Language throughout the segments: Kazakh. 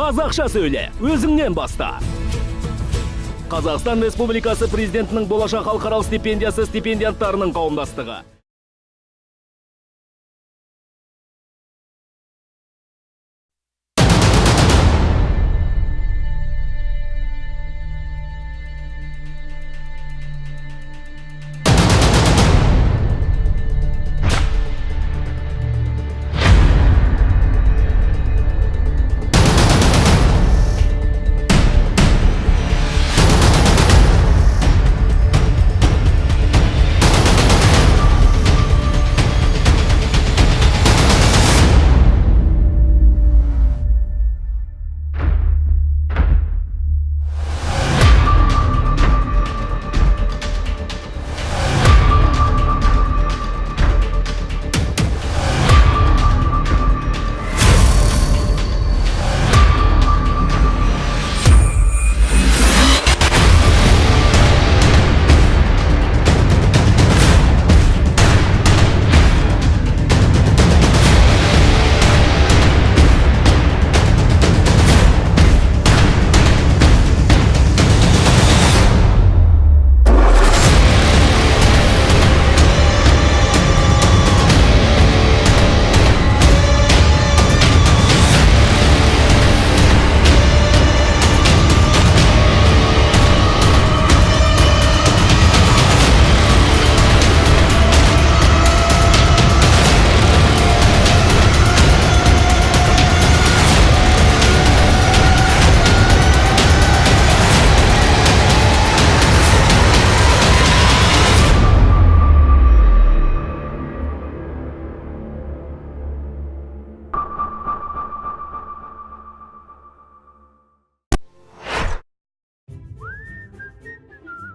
Қазақша сөйле, өзіңнен баста. Қазақстан Республикасы президентінің болашақ халықаралық стипендиясы стипендианттарының қауымдастығы.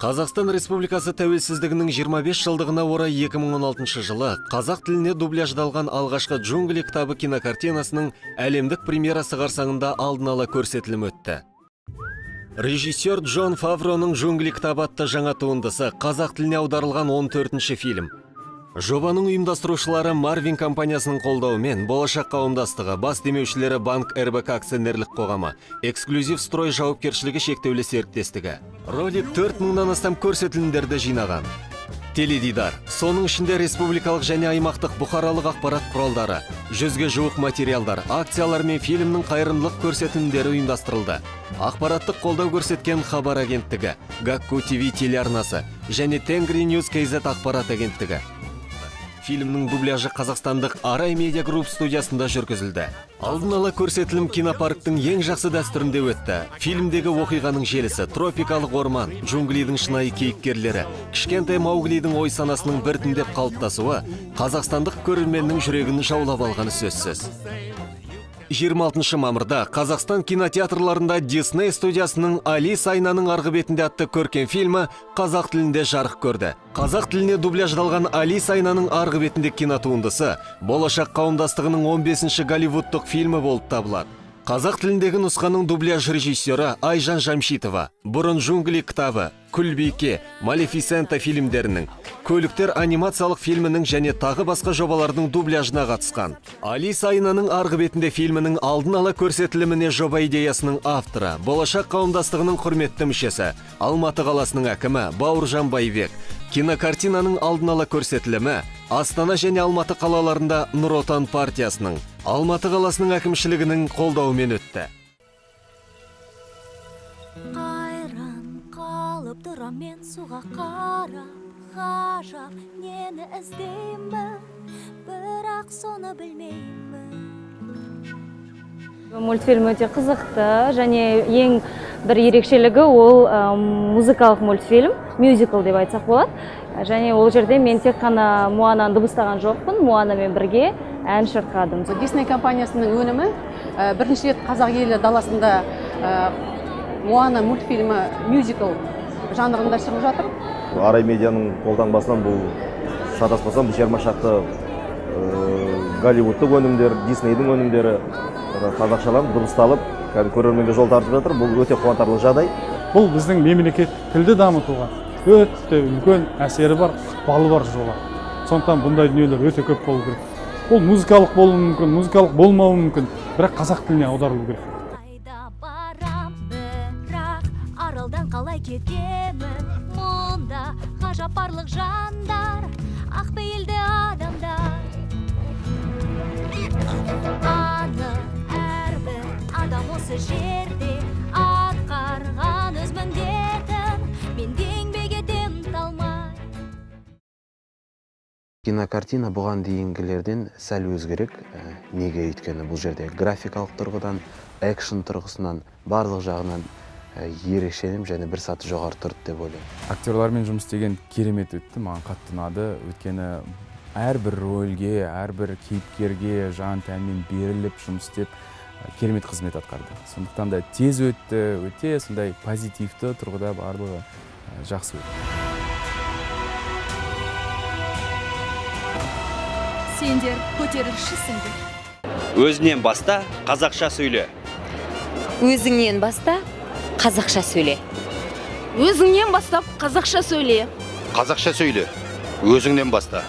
Қазақстан Республикасы тәуелсіздігінің 25 жылдығына орай 2016 жылы қазақ тіліне дубляждалған алғашқы «Джунгли» кітабы кинокартинасының әлемдік премьерасы қарсаңында алдын ала көрсетілім өтті. Режиссер Джон Фавроның «Джунгли» кітабы атты жаңа туындысы қазақ тіліне аударылған 14-ші фильм. Жобаның ұйымдастырушылары Марвин компаниясының қолдауымен болашақ қауымдастығы, бас демеушілері Банк РБК акционерлік қоғамы, эксклюзив строй жауапкершілігі шектеулі серіктестігі. Ролик 4000-нан астам көрсетілімдерді жинаған. Теледидар, соның ішінде республикалық және аймақтық бұқаралық ақпарат құралдары, 100-ге жуық материалдар, акциялар мен фильмнің қайырымдылық көрсетілімдері ұйымдастырылды. Ақпараттық қолдау көрсеткен Хабар агенттігі, Гакку ТВ телеарнасы және Тенгри Ньюс KZ ақпарат агенттігі. Фильмнің дубляжы қазақстандық Арай Медиа Групп студиясында жүргізілді. Алдын ала көрсетілім кинопарктың ең жақсы дәстүрінде өтті. Фильмдегі оқиғаның желісі, тропикалық орман, джунглидің шынайы кейіпкерлері, кішкентай Мауглидің ой санасының біртіндеп қалыптасуы қазақстандық көрерменнің жүрегін жаулап алғаны сөзсіз. 26 мамырда Қазақстан кинотеатрларында Disney студиясының Алиса айнаның арғы бетінде атты көркем фильмі қазақ тілінде жарық көрді. Қазақ тіліне дубляждалған Алиса айнаның арғы бетінде кинотуындысы болашақ қауымдастығының 15-ші голливудтық фильмі болып табылады. Қазақ тіліндегі нұсқаның дубляж режиссері Айжан Жамшитова бұрын «Джунгли» кітабы, Күлбике, Малефисента фильмдерінің, Көліктер анимациялық фильмінің және тағы басқа жобалардың дубляжына қатысқан. Алиса айнаның арғы бетінде фильмінің алдын ала көрсетіліміне жоба идеясының авторы, болашақ қауымдастығының құрметті мүшесі, Алматы қаласының әкімі Бауыржан Байбек. Кинокартинаның алдын ала көрсетілімі Астана және Алматы қалаларында Нұр Отан партиясының, Алматы қаласының әкімшілігінің қолдауымен өтті. Қайран қалып тұрам мен суға қарап, ғажап нені іздеймін, бірақ соны білмеймін. Мультфильм өте қызықты және ең бір ерекшелігі ол музыкалық мультфильм, мюзикл деп айтсақ болады. Және ол жерде мен тек қана Муананы дыбыстаған жоқпын, Муанамен бірге ән шырқадым. Disney компаниясының өнімі бірінші рет қазақ елі даласында Муана мультфильмі мюзикл жанрында шығып жатыр. Арай медианың қолтаңбасынан бұл шатаспасам 20 шақты Голливудтық өнімдер, Disneyдің өнімдері қазақшаланып, дыбысталып, көрерменге жол тартып жатыр. Бұл өте қуантарлық жағдай. Бұл біздің мемлекет тілді дамытуға өте үлкен әсері бар, ықпалы бар жоба. Сондықтан бұндай дүниелер өте көп болу керек. Бұл музыкалық болуы мүмкін, музыкалық болмауы мүмкін, бірақ қазақ тіліне аударылу керек. кетемін. Мұнда ғажап барлық жандар, ақ пейілді адамдар. Анық әрбір адам осы жерде атқарған өз міндетін, мен де еңбек етем талмай. Кинокартина бұған дейінгілерден сәл өзгерек. Неге өйткені бұл жерде графикалық тұрғыдан, экшн тұрғысынан, барлық жағынан ерекшеленіп және бір саты жоғары тұрды деп ойлаймын. Актерлармен жұмыс істеген керемет өтті, маған қатты ұнады. Өйткені әрбір рөлге, әрбір кейіпкерге жан тәнмен беріліп жұмыс істеп керемет қызмет атқарды. Сондықтан да тез өтті, өте сондай позитивті тұрғыда барлығы жақсы өтті. Сендер көтерілісшісіңдер. Өзінен баста қазақша сөйле. Өзіңнен баста қазақша сөйле. Өзіңнен бастап қазақша сөйле. Қазақша сөйле. Өзіңнен баста.